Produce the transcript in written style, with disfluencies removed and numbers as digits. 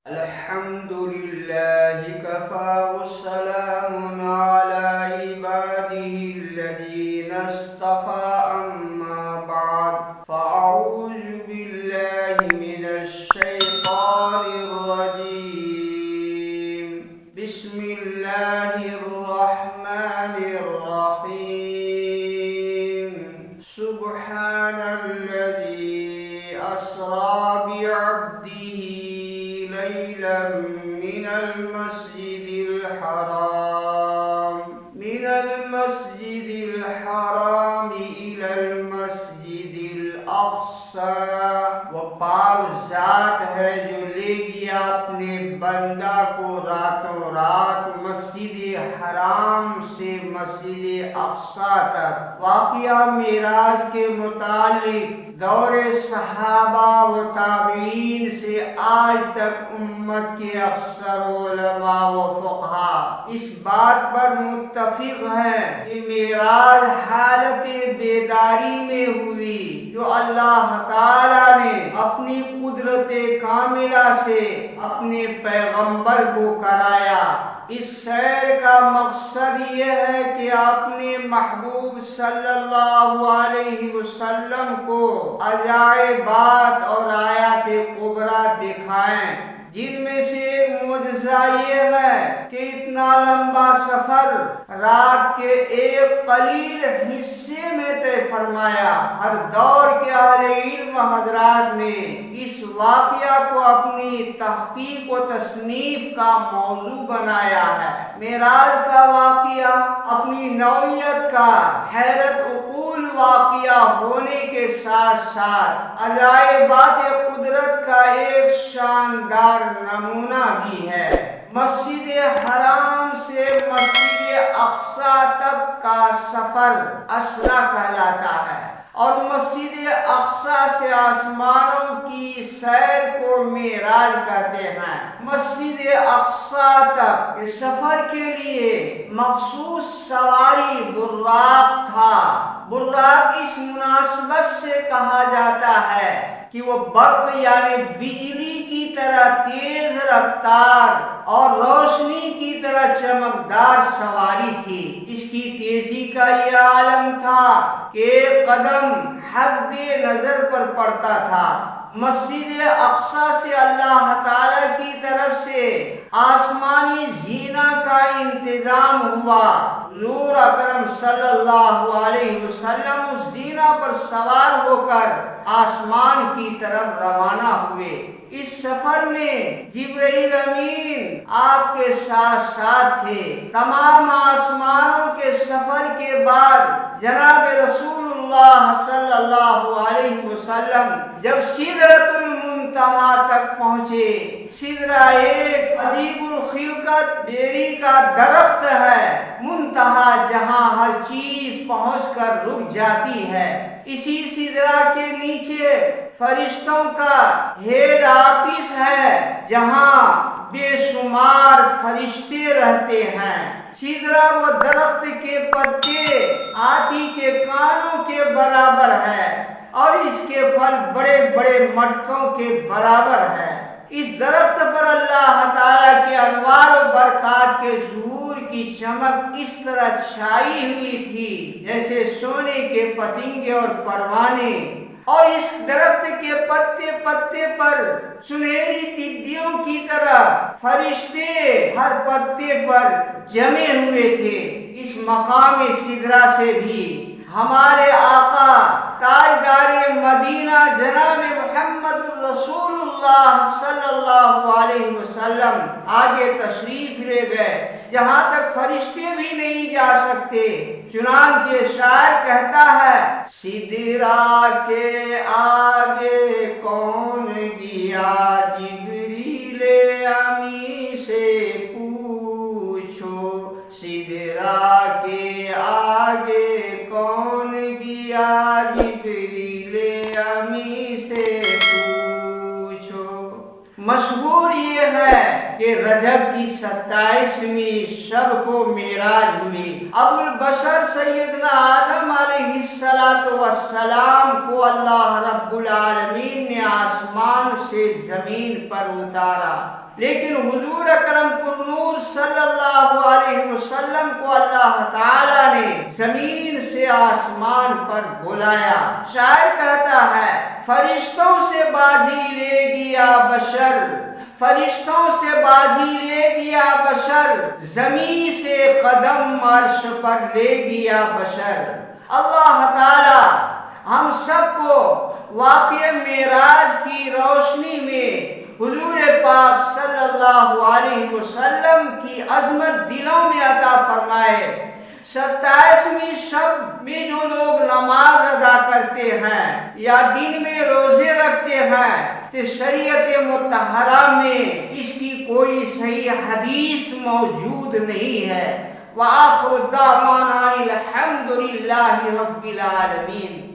الحمد لله كفى والسلام على عباده الذين اصطفى أما بعد فأعوذ بالله من الشيطان الرجيم بسم الله الرحمن الرحيم سبحان الذي أسرى بعبده ليلا من المسجد الحرام إلى المسجد الأقصى وہ پاک ذات ہے جو لے گیا اپنے بندہ کو راتوں رات مسجد حرام سے مسجد اقصی تک۔ واقعہ معراج کے متعلق دور صحابہ و تابعین سے آج تک امت کے اکثر علماء و فقہا اس بات پر متفق ہیں کہ معراج حالت بیداری میں ہوئی جو اللہ تعالیٰ نے اپنی قدرت کاملہ سے اپنے پیغمبر کو کرایا۔ اس سیر کا مقصد یہ ہے کہ اپنے محبوب صلی اللہ علیہ وسلم کو عجائبات اور آیات کبریٰ دکھائیں، جن میں سے ایک معجزہ یہ ہے کہ اتنا لمبا سفر رات کے ایک قلیل حصے میں طے فرمایا۔ ہر دور کے اہل علم حضرات نے اس واقعہ کو اپنی تحقیق و تصنیف کا موضوع بنایا ہے۔ معراج کا واقعہ اپنی نوعیت کا حیرت عقول واقعہ ہونے کے ساتھ ساتھ عجائبات قدرت کا ایک شاندار نمونہ بھی ہے۔ مسجد حرام سے مسجد اقصی تک کا سفر اسرا کہلاتا ہے اور مسجد اقصی سے آسمانوں کی سیر کو معراج کہتے ہیں۔ مسجد اقصی تک اس سفر کے لیے مخصوص سواری براق تھا۔ براق اس مناسبت سے کہا جاتا ہے کہ وہ برق یعنی بجلی کی طرح تیز رفتار اور روشنی کی طرح چمکدار سواری تھی۔ اس کی تیزی کا یہ عالم تھا کہ ایک قدم حد نظر پر پڑتا تھا۔ مسجد اقصی سے اللہ تعالی کی طرف سے آسمانی زینہ کا انتظام ہوا۔ حضور اکرم صلی اللہ علیہ وسلم اس زینہ پر سوار ہو کر آسمان کی طرف روانہ ہوئے۔ اس سفر میں جبرائیل امین آپ کے ساتھ ساتھ تھے۔ تمام آسمانوں کے سفر کے بعد جناب رسول اللہ صلی اللہ علیہ وسلم جب سدرۃ المنتہا تک پہنچے، سدرہ ایک عجیب الخلقت بیری کا درخت ہے، منتہا جہاں ہر چیز پہنچ کر رک جاتی ہے۔ اسی سدرہ کے نیچے فرشتوں کا ہیڈ آفس ہے جہاں بے شمار فرشتے رہتے ہیں۔ سدرہ وہ درخت کے پتے ہاتھی کے کانوں کے برابر ہے اور اس کے پھل بڑے بڑے مٹکوں کے برابر ہے۔ اس درخت پر اللہ تعالیٰ کے انوار و برکات کے ظہور کی چمک اس طرح چھائی ہوئی تھی جیسے سونے کے پتنگے اور پروانے، اور اس درخت کے پتے پتے پر سنہری ٹڈیوں کی طرح فرشتے ہر پتے پر جمے ہوئے تھے۔ اس مقام سدرہ سے بھی ہمارے آقا تاجدار مدینہ جناب محمد رسول اللہ صلی اللہ علیہ وسلم آگے تشریف لے گئے جہاں تک فرشتے بھی نہیں جا سکتے۔ چنانچہ شاعر کہتا ہے، سدرہ کے آگے کون گیا جبریل امی سے پوچھو، سدرہ کے آگے کون گیا جبریل امی سے پوچھو۔ مشہور یہ ہے کہ رجب کی 27ویں شب کو معراج ہوئی۔ ابو البشر سیدنا آدم علیہ السلام کو اللہ رب العالمین نے آسمان سے زمین پر اتارا۔ لیکن حضور اکرم پر نور صلی اللہ علیہ وسلم کو اللہ تعالیٰ نے زمین سے آسمان پر بلایا۔ شاعر کہتا ہے فرشتوں سے بازی لے گیا بشر، فرشتوں سے بازی لے گیا بشر، زمین سے قدم عرش پر لے گیا بشر۔ اللہ تعالی ہم سب کو واقعہ معراج کی روشنی میں حضور پاک صلی اللہ علیہ وسلم کی عظمت دلوں میں عطا فرمائے۔ 27ویں شب میں جو لوگ نماز ادا کرتے ہیں یا دن میں روزے رکھتے ہیں تو شریعت مطہرہ میں اس کی کوئی صحیح حدیث موجود نہیں ہے۔ وآخر دعوانا الحمد للہ رب العالمین۔